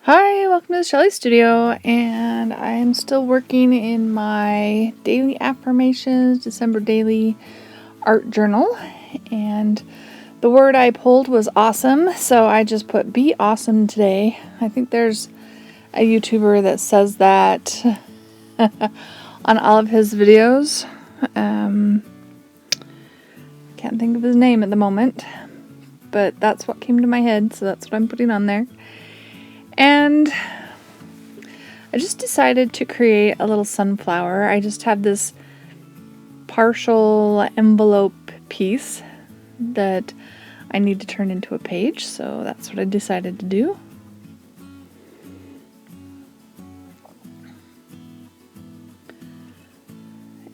Hi, welcome to the Shelly Studio, and I am still working in my daily affirmations, December daily art journal, and the word I pulled was awesome, so I just put be awesome today. I think there's a YouTuber that says that on all of his videos. Can't think of his name at the moment, but that's what came to my head, so that's what I'm putting on there. And I just decided to create a little sunflower. I just have this partial envelope piece that I need to turn into a page, so that's what I decided to do.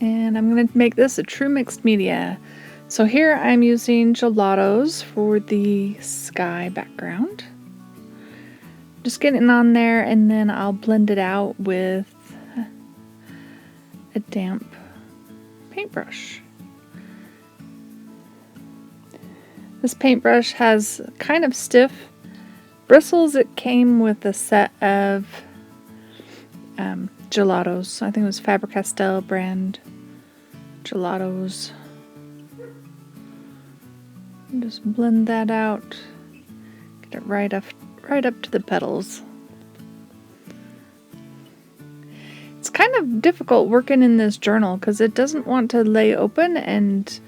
And I'm going to make this a true mixed media. So here I'm using gelatos for the sky background. Just getting on there, and then I'll blend it out with a damp paintbrush. This paintbrush has kind of stiff bristles. It came with a set of gelatos. I think it was Faber-Castell brand gelatos. Just blend that out. Get it right up to the petals. It's kind of difficult working in this journal because it doesn't want to lay open, and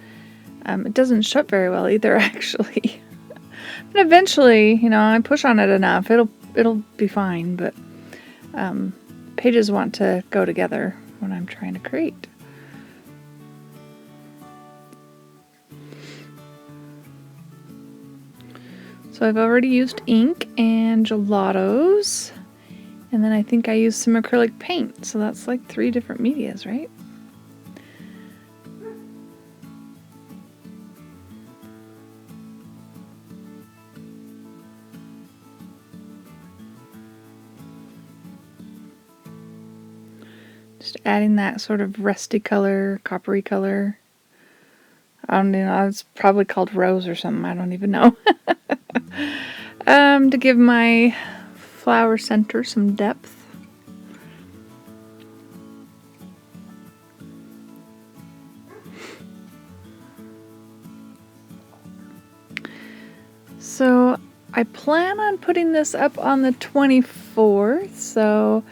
it doesn't shut very well either, actually. But eventually, I push on it enough, it'll be fine, but pages want to go together when I'm trying to create. So I've already used ink and gelatos, and then I think I used some acrylic paint, so that's like 3 different medias, right? Just adding that sort of rusty color, coppery color. I don't know, it's probably called rose or something, I don't even know. To give my flower center some depth. So I plan on putting this up on the 24th, so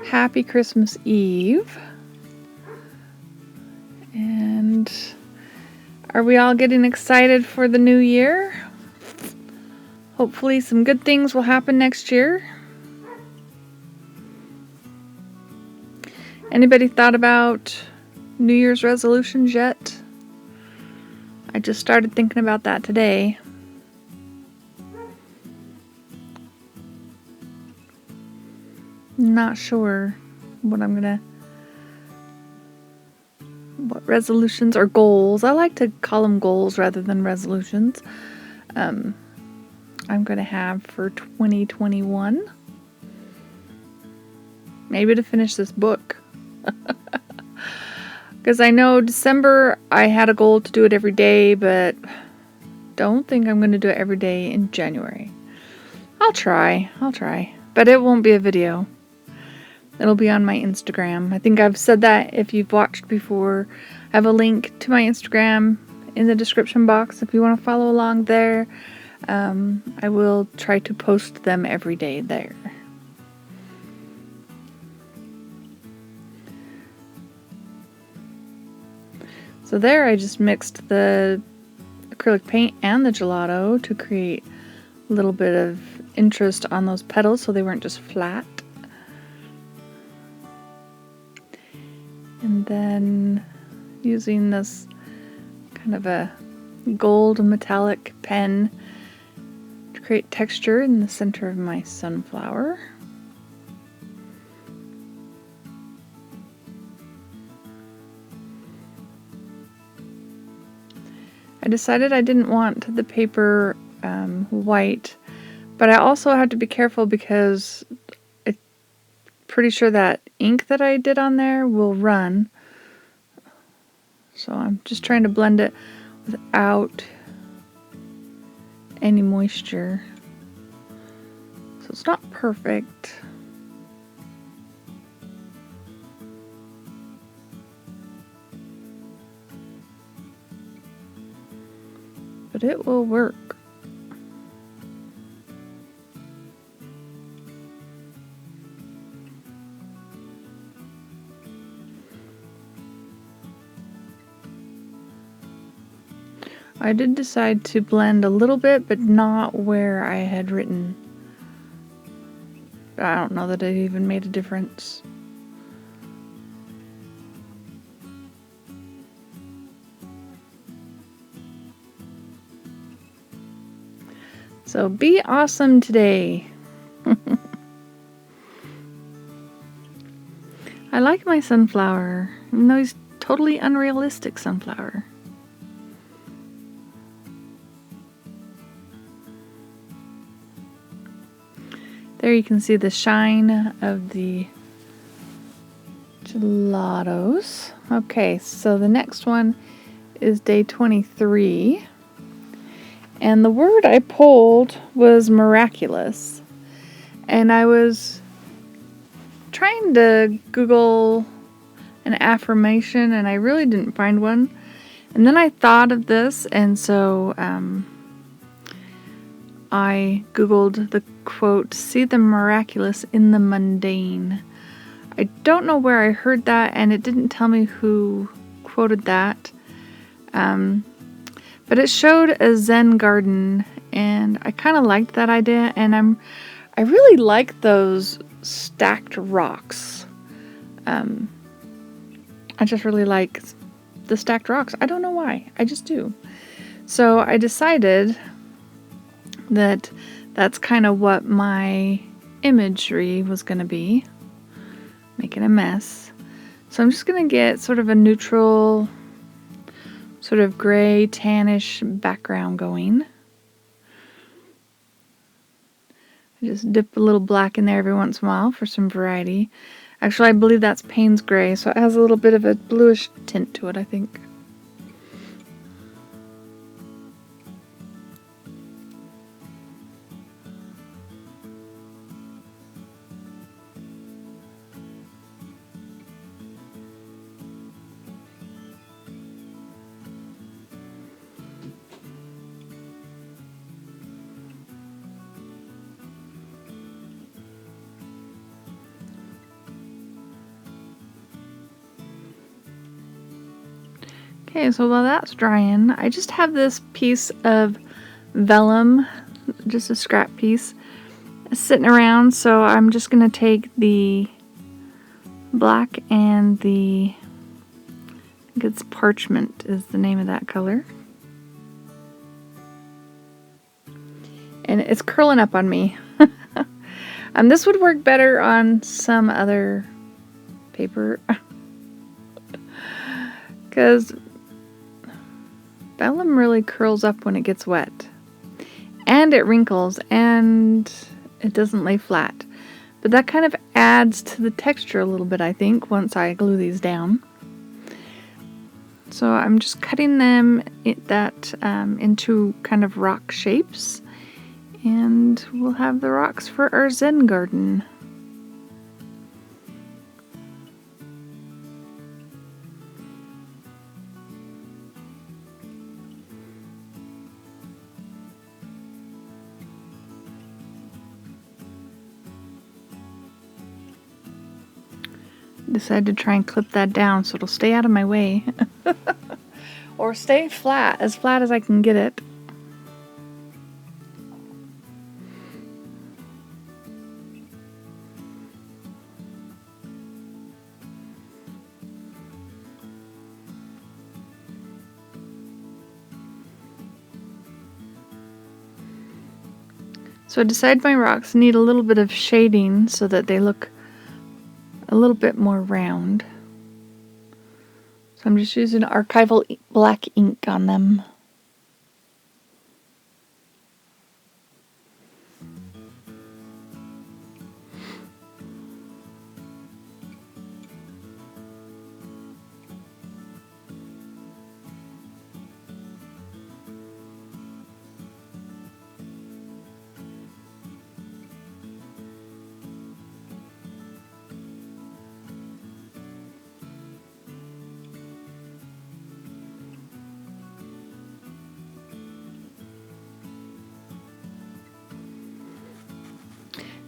happy Christmas Eve. And are we all getting excited for the new year? Hopefully some good things will happen next year. Anybody thought about New Year's resolutions yet? I just started thinking about that today. Not sure what resolutions or goals. I like to call them goals rather than resolutions. I'm going to have for 2021. Maybe to finish this book. Because I know December I had a goal to do it every day, but don't think I'm going to do it every day in January. I'll try. But it won't be a video. It'll be on my Instagram. I think I've said that if you've watched before. I have a link to my Instagram in the description box if you want to follow along there. I will try to post them every day there. So there I just mixed the acrylic paint and the gelato to create a little bit of interest on those petals so they weren't just flat. And then using this kind of a gold metallic pen to create texture in the center of my sunflower. I decided I didn't want the paper white, but I also have to be careful because I'm pretty sure that ink that I did on there will run. So I'm just trying to blend it without any moisture. So it's not perfect. But it will work. I did decide to blend a little bit, but not where I had written. I don't know that it even made a difference. So be awesome today. I like my sunflower, even though he's totally unrealistic sunflower. There you can see the shine of the gelatos. Okay, so the next one is day 23. And the word I pulled was miraculous. And I was trying to Google an affirmation, and I really didn't find one. And then I thought of this, and so I Googled the quote, "See the miraculous in the mundane." I don't know where I heard that, and it didn't tell me who quoted that. But it showed a Zen garden, and I kind of liked that idea, and I really like those stacked rocks. I just really like the stacked rocks. I don't know why. I just do. So I decided that that's kind of what my imagery was going to be. Making a mess. So I'm just going to get sort of a neutral, sort of gray, tannish background going. I just dip a little black in there every once in a while for some variety. Actually, I believe that's Payne's Gray, so it has a little bit of a bluish tint to it, I think. Okay, so while that's drying, I just have this piece of vellum, just a scrap piece, sitting around, so I'm just going to take the black and I think it's parchment is the name of that color. And it's curling up on me. This would work better on some other paper. Because vellum really curls up when it gets wet. And it wrinkles and it doesn't lay flat. But that kind of adds to the texture a little bit, I think, once I glue these down. So I'm just cutting them into kind of rock shapes. And we'll have the rocks for our Zen garden. Decided to try and clip that down so it'll stay out of my way. Or stay flat as I can get it. So I decided my rocks need a little bit of shading so that they look a little bit more round. So I'm just using archival black ink on them.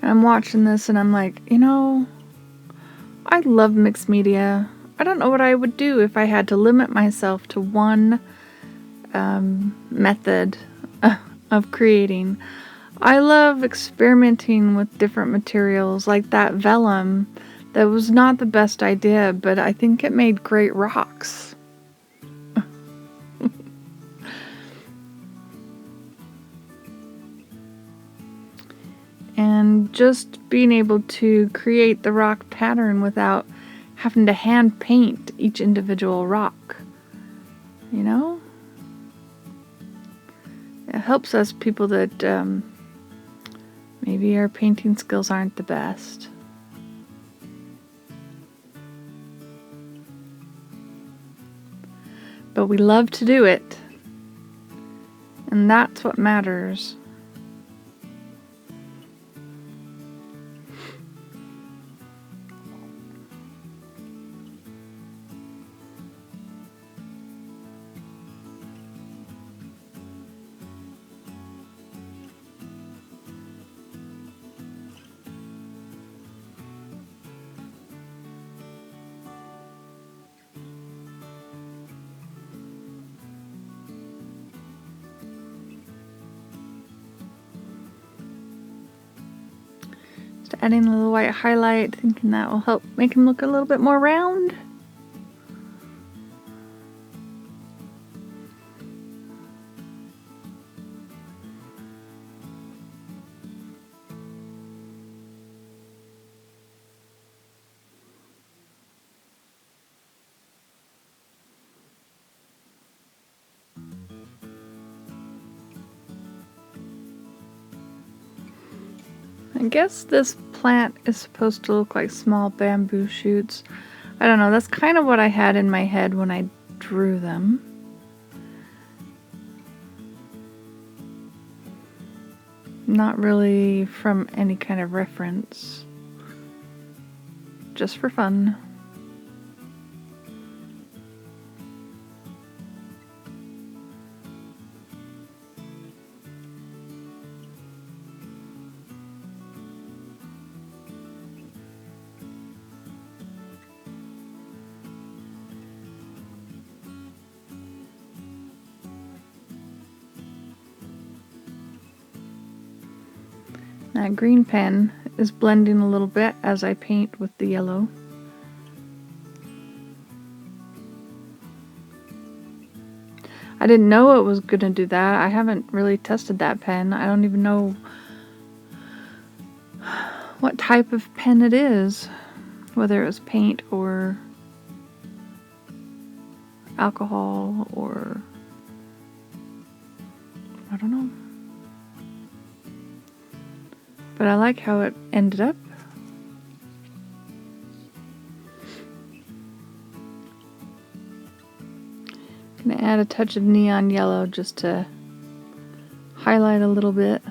I'm watching this and I'm like, I love mixed media. I don't know what I would do if I had to limit myself to one method of creating. I love experimenting with different materials, like that vellum. That was not the best idea, but I think it made great rocks. And just being able to create the rock pattern without having to hand paint each individual rock. It helps us people that maybe our painting skills aren't the best. But we love to do it. And that's what matters. Just adding a little white highlight, thinking that will help make him look a little bit more round. I guess this plant is supposed to look like small bamboo shoots. I don't know, that's kind of what I had in my head when I drew them. Not really from any kind of reference. Just for fun. That green pen is blending a little bit as I paint with the yellow. I didn't know it was going to do that. I haven't really tested that pen. I don't even know what type of pen it is, whether it was paint or alcohol or I don't know. But I like how it ended up. I'm gonna add a touch of neon yellow just to highlight a little bit.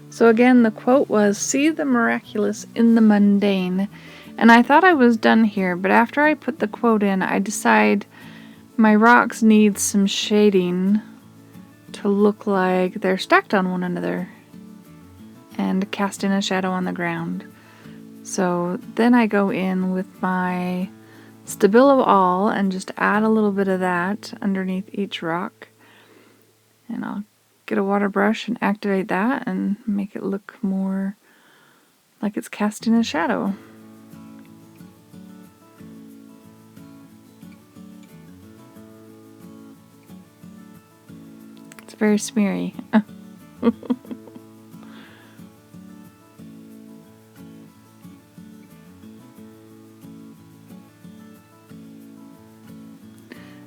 So again, the quote was, "See the miraculous in the mundane." And I thought I was done here, but after I put the quote in, I decide my rocks need some shading to look like they're stacked on one another and casting a shadow on the ground. So then I go in with my Stabilo All and just add a little bit of that underneath each rock. And I'll get a water brush and activate that and make it look more like it's casting a shadow. It's very smeary.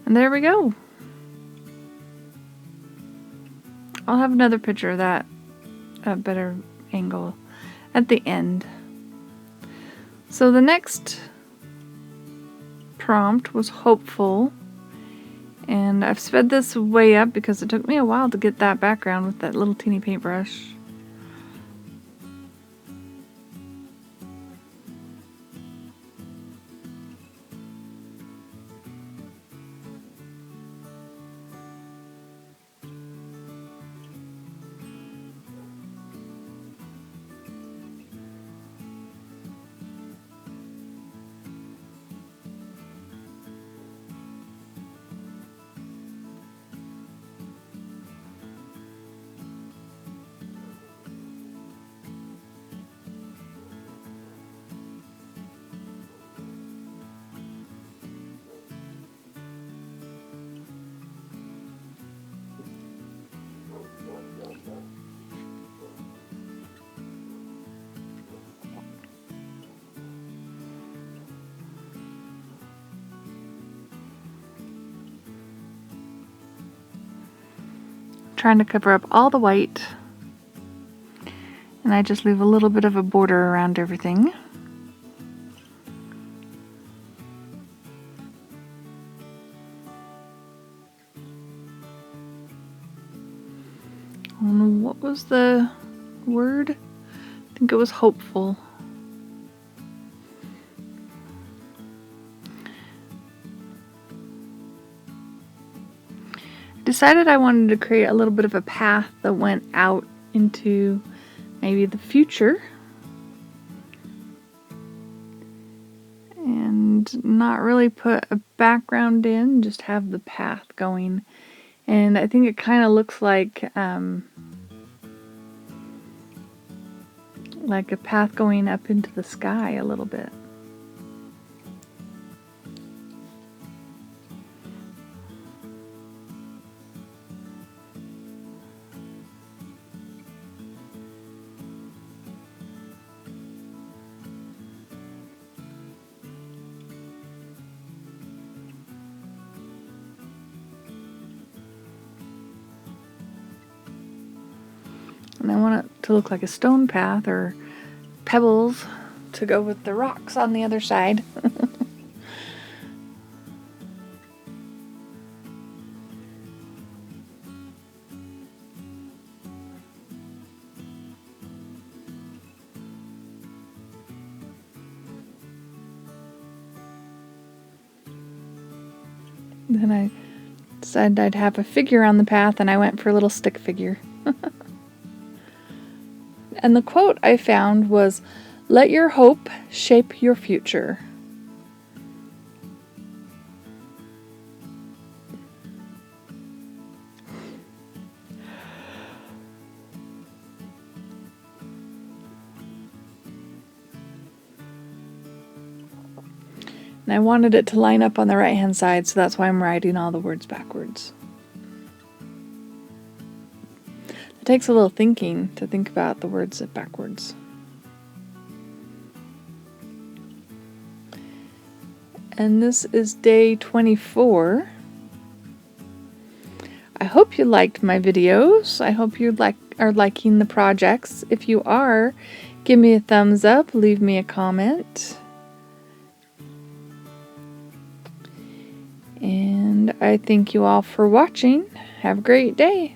And there we go. I'll have another picture of that at a better angle at the end. So the next prompt was hopeful, And I've sped this way up because it took me a while to get that background with that little teeny paintbrush. Trying to cover up all the white, and I just leave a little bit of a border around everything. And what was the word? I think it was hopeful. Decided I wanted to create a little bit of a path that went out into maybe the future and not really put a background in, just have the path going. And I think it kind of looks like a path going up into the sky a little bit. And I want it to look like a stone path or pebbles to go with the rocks on the other side. Then I decided I'd have a figure on the path, and I went for a little stick figure. And the quote I found was, "Let your hope shape your future." And I wanted it to line up on the right hand side, so that's why I'm writing all the words backwards. It takes a little thinking to think about the words backwards. And this is day 24. I hope you liked my videos. I hope you are liking the projects. If you are, give me a thumbs up, leave me a comment. And I thank you all for watching. Have a great day.